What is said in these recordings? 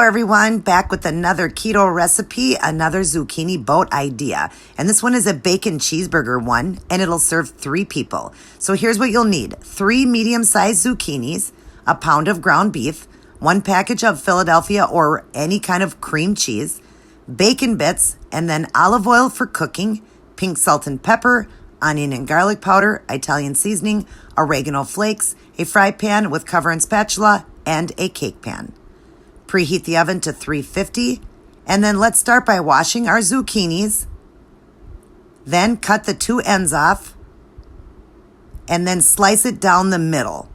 everyone, back with another keto recipe, another zucchini boat idea. And this one is a bacon cheeseburger one, and it'll serve 3 people. So here's what you'll need. 3 medium-sized zucchinis, a pound of ground beef, 1 package of Philadelphia or any kind of cream cheese, bacon bits, and then olive oil for cooking, pink salt and pepper, onion and garlic powder, Italian seasoning, oregano flakes, a fry pan with cover and spatula, and a cake pan. Preheat the oven to 350, and then let's start by washing our zucchinis. Then cut the 2 ends off, and then slice it down the middle.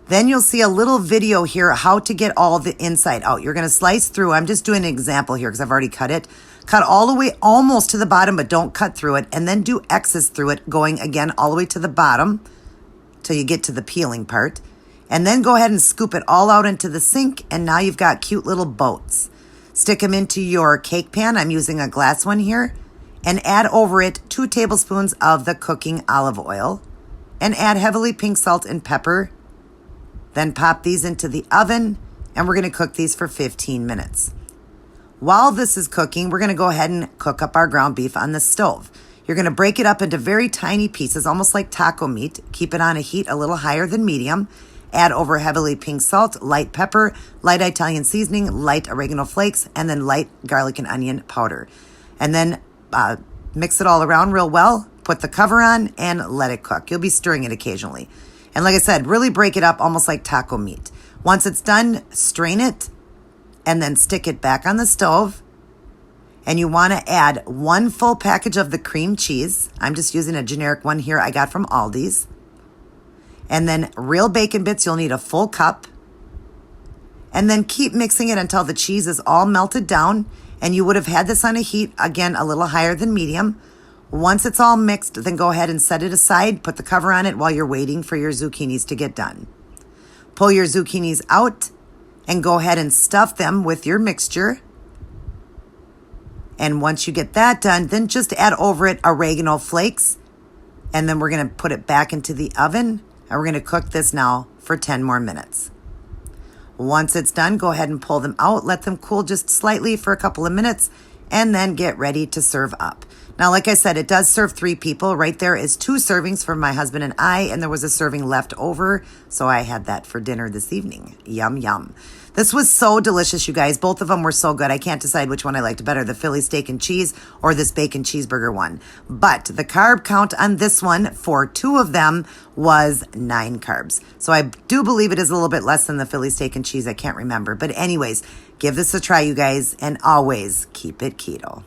Then you'll see a little video here how to get all the inside out. You're going to slice through. I'm just doing an example here because I've already cut it. Cut all the way almost to the bottom, but don't cut through it. And then do X's through it, going again all the way to the bottom till you get to the peeling part. And then go ahead and scoop it all out into the sink, and now you've got cute little boats. Stick them into your cake pan. I'm using a glass one here. And add over it 2 tablespoons of the cooking olive oil. And add heavily pink salt and pepper. Then pop these into the oven, and we're going to cook these for 15 minutes. While this is cooking, we're going to go ahead and cook up our ground beef on the stove. You're going to break it up into very tiny pieces, almost like taco meat. Keep it on a heat a little higher than medium. Add over heavily pink salt, light pepper, light Italian seasoning, light oregano flakes, and then light garlic and onion powder. And then mix it all around real well. Put the cover on and let it cook. You'll be stirring it occasionally. And like I said, really break it up almost like taco meat. Once it's done, strain it and then stick it back on the stove. And you want to add 1 full package of the cream cheese. I'm just using a generic one here I got from Aldi's. And then real bacon bits, you'll need a full cup. And then keep mixing it until the cheese is all melted down. And you would have had this on a heat, again, a little higher than medium. Once it's all mixed, then go ahead and set it aside. Put the cover on it while you're waiting for your zucchinis to get done. Pull your zucchinis out and go ahead and stuff them with your mixture. And once you get that done, then just add over it oregano flakes. And then we're going to put it back into the oven. And we're going to cook this now for 10 more minutes. Once it's done, go ahead and pull them out. Let them cool just slightly for a couple of minutes. And then get ready to serve up. Now, like I said, it does serve 3 people. Right there is 2 servings for my husband and I, and there was a serving left over, so I had that for dinner this evening. Yum, yum. This was so delicious, you guys. Both of them were so good. I can't decide which one I liked better, the Philly steak and cheese or this bacon cheeseburger one. But the carb count on this one for 2 of them was 9 carbs. So I do believe it is a little bit less than the Philly steak and cheese. I can't remember. But anyways, give this a try, you guys, and always keep it keto.